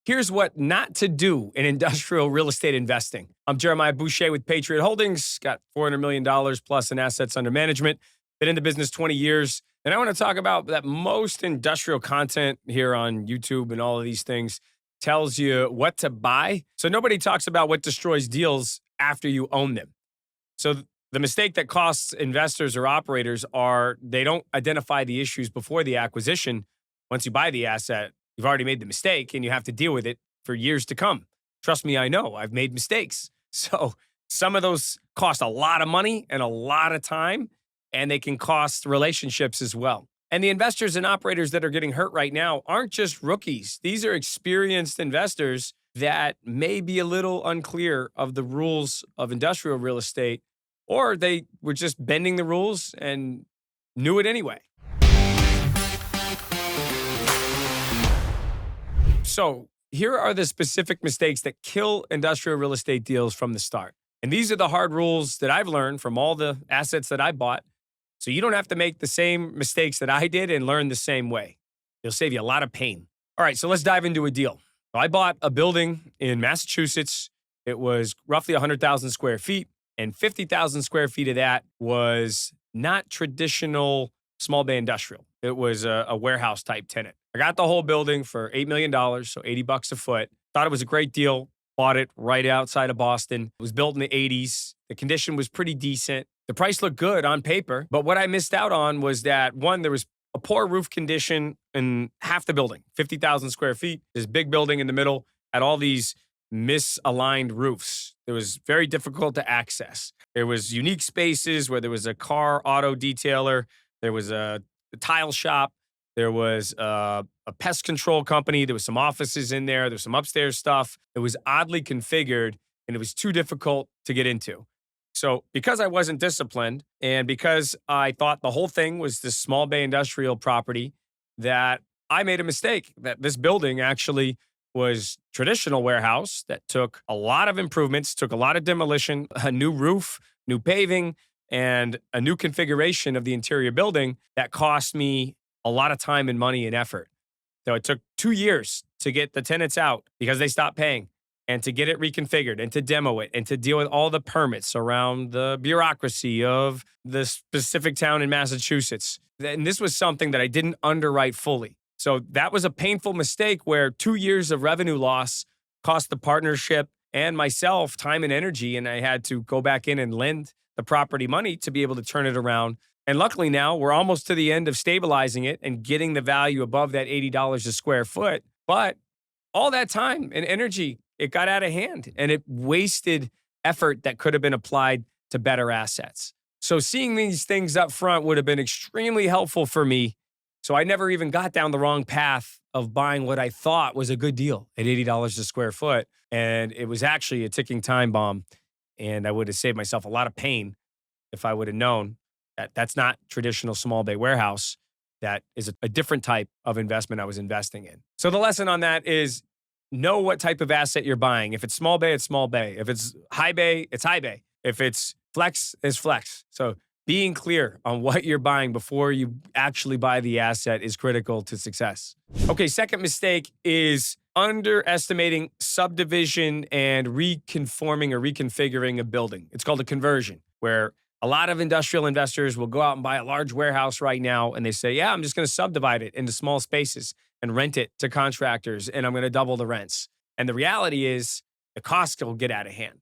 Here's what not to do in industrial real estate investing. I'm Jeremiah Boucher with Patriot Holdings, got $400 million plus in assets under management, been in the business 20 years. And I want to talk about that most industrial content here on YouTube and all of these things tells you what to buy. So nobody talks about what destroys deals after you own them. So the mistake that costs investors or operators are they don't identify the issues before the acquisition. Once you buy the asset, you've already made the mistake and you have to deal with it for years to come. Trust me, I know. I've made mistakes. So some of those cost a lot of money and a lot of time, and they can cost relationships as well. And the investors and operators that are getting hurt right now aren't just rookies. These are experienced investors that may be a little unclear of the rules of industrial real estate, or they were just bending the rules and knew it anyway. So here are the specific mistakes that kill industrial real estate deals from the start. And these are the hard rules that I've learned from all the assets that I bought. So you don't have to make the same mistakes that I did and learn the same way. It'll save you a lot of pain. All right, so let's dive into a deal. So I bought a building in Massachusetts. It was roughly 100,000 square feet, and 50,000 square feet of that was not traditional small bay industrial. It was a warehouse type tenant. I got the whole building for $8 million, so $80 a foot. Thought it was a great deal. Bought it right outside of Boston. It was built in the 80s. The condition was pretty decent. The price looked good on paper, but what I missed out on was that, one, there was a poor roof condition in half the building, 50,000 square feet. This big building in the middle had all these misaligned roofs. It was very difficult to access. There was unique spaces where there was a car auto detailer. There was a tile shop. There was a pest control company. There was some offices in there. There's some upstairs stuff. It was oddly configured, and it was too difficult to get into. So because I wasn't disciplined and because I thought the whole thing was this small bay industrial property, that I made a mistake, that this building actually was traditional warehouse that took a lot of improvements, took a lot of demolition, a new roof, new paving, and a new configuration of the interior building that cost me a lot of time and money and effort. So it took 2 years to get the tenants out because they stopped paying, and to get it reconfigured and to demo it and to deal with all the permits around the bureaucracy of the specific town in Massachusetts. And this was something that I didn't underwrite fully. So that was a painful mistake where 2 years of revenue loss cost the partnership and myself time and energy, and I had to go back in and lend the property money to be able to turn it around. And luckily now we're almost to the end of stabilizing it and getting the value above that $80 a square foot. But all that time and energy, it got out of hand and it wasted effort that could have been applied to better assets. So seeing these things up front would have been extremely helpful for me. So I never even got down the wrong path of buying what I thought was a good deal at $80 a square foot. And it was actually a ticking time bomb. And I would have saved myself a lot of pain if I would have known that that's not traditional small bay warehouse. That is a different type of investment I was investing in. So the lesson on that is know what type of asset you're buying. If it's small bay, it's small bay. If it's high bay, it's high bay. If it's flex, it's flex. So being clear on what you're buying before you actually buy the asset is critical to success. Okay, second mistake is underestimating subdivision and reconforming or reconfiguring a building. It's called a conversion, where a lot of industrial investors will go out and buy a large warehouse right now, and they say, yeah, I'm just going to subdivide it into small spaces and rent it to contractors, and I'm going to double the rents. And the reality is the costs will get out of hand.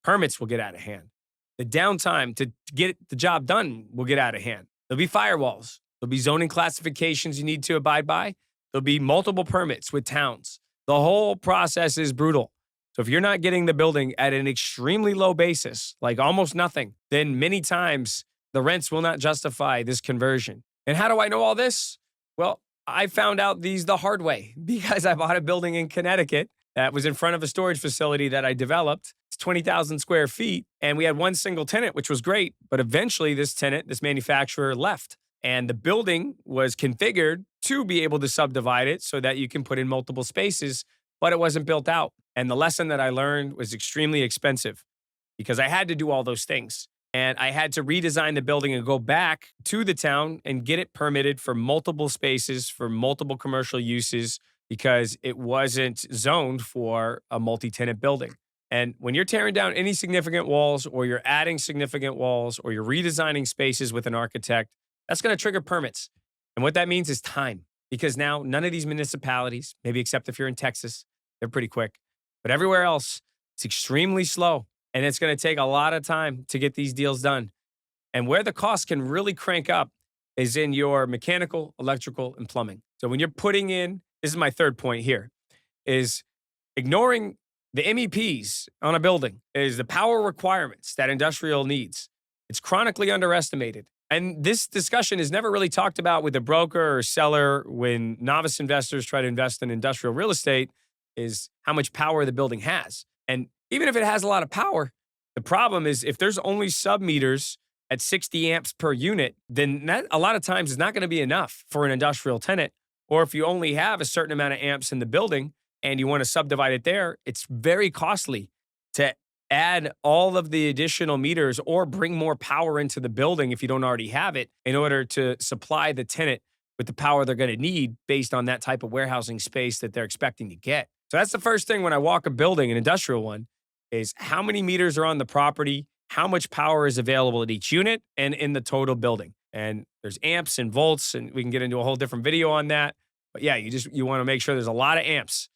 Permits will get out of hand. The downtime to get the job done will get out of hand. There'll be firewalls. There'll be zoning classifications you need to abide by. There'll be multiple permits with towns. The whole process is brutal. So if you're not getting the building at an extremely low basis, like almost nothing, then many times the rents will not justify this conversion. And how do I know all this? Well, I found out these the hard way because I bought a building in Connecticut that was in front of a storage facility that I developed. It's 20,000 square feet, and we had one single tenant, which was great. But eventually this tenant, this manufacturer, left. And the building was configured to be able to subdivide it so that you can put in multiple spaces, but it wasn't built out. And the lesson that I learned was extremely expensive because I had to do all those things. And I had to redesign the building and go back to the town and get it permitted for multiple spaces, for multiple commercial uses, because it wasn't zoned for a multi-tenant building. And when you're tearing down any significant walls or you're adding significant walls or you're redesigning spaces with an architect, that's going to trigger permits. And what that means is time, because now none of these municipalities, maybe except if you're in Texas, they're pretty quick, but everywhere else, it's extremely slow. And it's going to take a lot of time to get these deals done. And where the cost can really crank up is in your mechanical, electrical, and plumbing. So when you're putting in, this is my third point here, is ignoring the MEPs on a building is the power requirements that industrial needs. It's chronically underestimated. And this discussion is never really talked about with a broker or seller when novice investors try to invest in industrial real estate, is how much power the building has. And even if it has a lot of power, the problem is if there's only sub meters at 60 amps per unit, then that a lot of times is not going to be enough for an industrial tenant. Or if you only have a certain amount of amps in the building and you want to subdivide it there, it's very costly to add all of the additional meters or bring more power into the building if you don't already have it in order to supply the tenant with the power they're going to need based on that type of warehousing space that they're expecting to get. So that's the first thing when I walk a building, an industrial one, is how many meters are on the property, how much power is available at each unit and in the total building. And there's amps and volts, and we can get into a whole different video on that. But yeah, you want to make sure there's a lot of amps.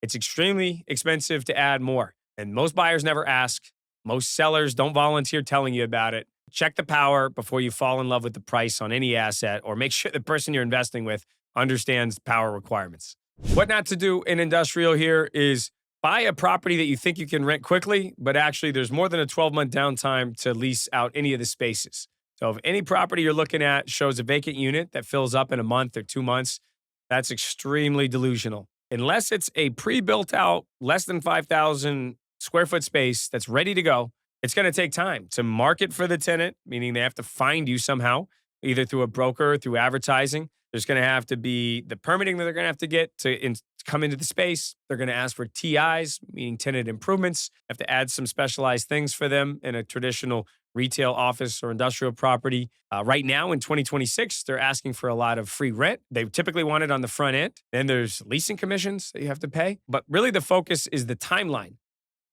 It's extremely expensive to add more. And most buyers never ask. Most sellers don't volunteer telling you about it. Check the power before you fall in love with the price on any asset, or make sure the person you're investing with understands power requirements. What not to do in industrial here is buy a property that you think you can rent quickly, but actually there's more than a 12-month downtime to lease out any of the spaces. So if any property you're looking at shows a vacant unit that fills up in a month or 2 months, that's extremely delusional. Unless it's a pre-built out, less than 5,000 square foot space that's ready to go, it's going to take time to market for the tenant, meaning they have to find you somehow, either through a broker or through advertising. There's going to have to be the permitting that they're going to have to get to come into the space. They're going to ask for TIs, meaning tenant improvements. Have to add some specialized things for them in a traditional retail, office, or industrial property. Right now in 2026, they're asking for a lot of free rent. They typically want it on the front end. Then there's leasing commissions that you have to pay. But really the focus is the timeline.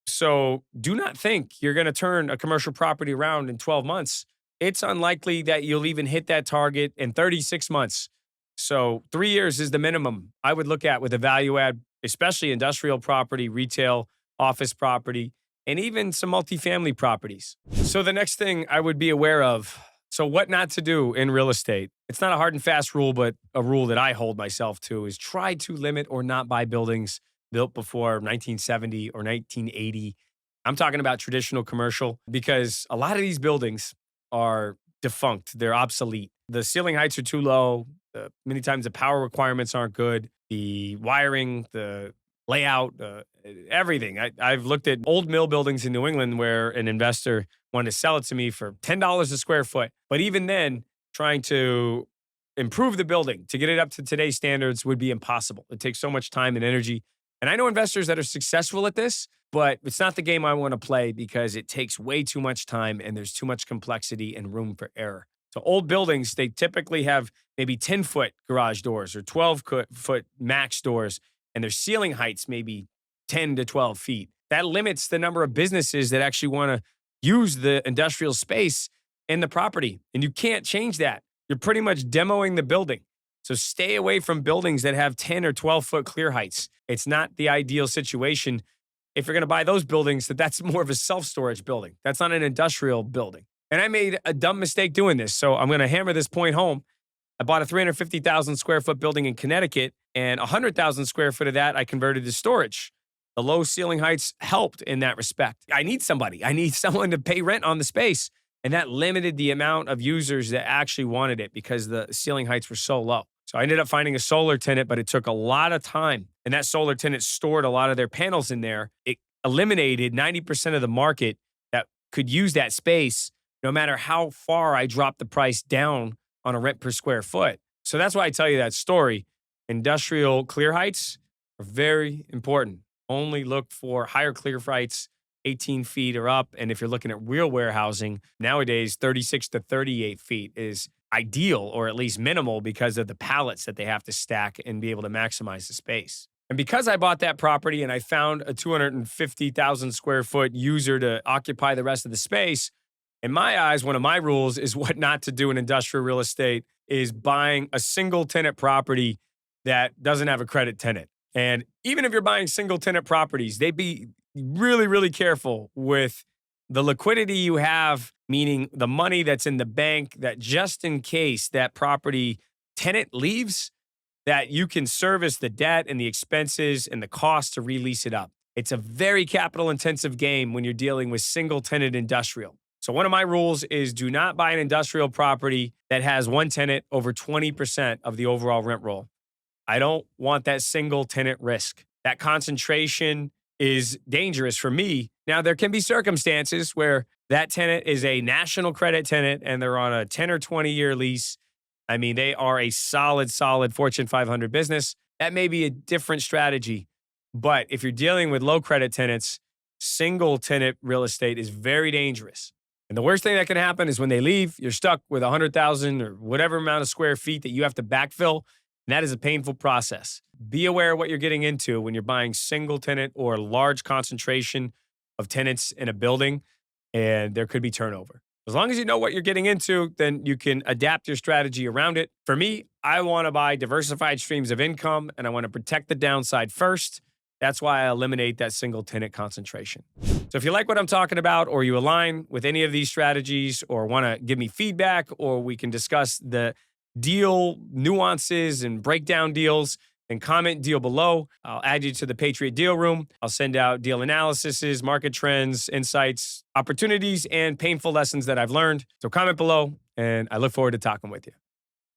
So do not think you're going to turn a commercial property around in 12 months. It's unlikely that you'll even hit that target in 36 months. So 3 years is the minimum I would look at with a value add, especially industrial property, retail, office property, and even some multifamily properties. So the next thing I would be aware of, so what not to do in real estate. It's not a hard and fast rule, but a rule that I hold myself to is try to limit or not buy buildings built before 1970 or 1980. I'm talking about traditional commercial, because a lot of these buildings are defunct. They're obsolete. The ceiling heights are too low. Many times the power requirements aren't good. The wiring, the layout, everything. I've looked at old mill buildings in New England where an investor wanted to sell it to me for $10 a square foot. But even then, trying to improve the building to get it up to today's standards would be impossible. It takes so much time and energy. And I know investors that are successful at this, but it's not the game I want to play because it takes way too much time and there's too much complexity and room for error. So old buildings, they typically have maybe 10-foot garage doors or 12-foot max doors, and their ceiling heights maybe 10 to 12 feet. That limits the number of businesses that actually want to use the industrial space in the property. And you can't change that. You're pretty much demoing the building. So stay away from buildings that have 10 or 12-foot clear heights. It's not the ideal situation. If you're going to buy those buildings, that's more of a self-storage building. That's not an industrial building. And I made a dumb mistake doing this, so I'm going to hammer this point home. I bought a 350,000 square foot building in Connecticut, and 100,000 square foot of that I converted to storage. The low ceiling heights helped in that respect. I need someone to pay rent on the space, and that limited the amount of users that actually wanted it because the ceiling heights were so low. So I ended up finding a solar tenant, but it took a lot of time, and that solar tenant stored a lot of their panels in there. It eliminated 90% of the market that could use that space, no matter how far I dropped the price down on a rent per square foot. So that's why I tell you that story. Industrial clear heights are very important. Only look for higher clear heights, 18 feet or up. And if you're looking at real warehousing, nowadays 36 to 38 feet is ideal or at least minimal because of the pallets that they have to stack and be able to maximize the space. And because I bought that property and I found a 250,000 square foot user to occupy the rest of the space, in my eyes, one of my rules is what not to do in industrial real estate is buying a single tenant property that doesn't have a credit tenant. And even if you're buying single tenant properties, they be really, really careful with the liquidity you have, meaning the money that's in the bank that just in case that property tenant leaves, that you can service the debt and the expenses and the cost to release it up. It's a very capital intensive game when you're dealing with single tenant industrial. So one of my rules is do not buy an industrial property that has one tenant over 20% of the overall rent roll. I don't want that single tenant risk. That concentration is dangerous for me. Now, there can be circumstances where that tenant is a national credit tenant and they're on a 10 or 20-year lease. I mean, they are a solid Fortune 500 business. That may be a different strategy. But if you're dealing with low credit tenants, single tenant real estate is very dangerous. And the worst thing that can happen is when they leave, you're stuck with 100,000 or whatever amount of square feet that you have to backfill. And that is a painful process. Be aware of what you're getting into when you're buying single tenant or large concentration of tenants in a building, and there could be turnover. As long as you know what you're getting into, then you can adapt your strategy around it. For me, I want to buy diversified streams of income, and I want to protect the downside first. That's why I eliminate that single tenant concentration. So if you like what I'm talking about, or you align with any of these strategies, or want to give me feedback, or we can discuss the deal nuances and break down deals, then comment deal below. I'll add you to the Patriot Deal Room. I'll send out deal analyses, market trends, insights, opportunities, and painful lessons that I've learned. So comment below, and I look forward to talking with you.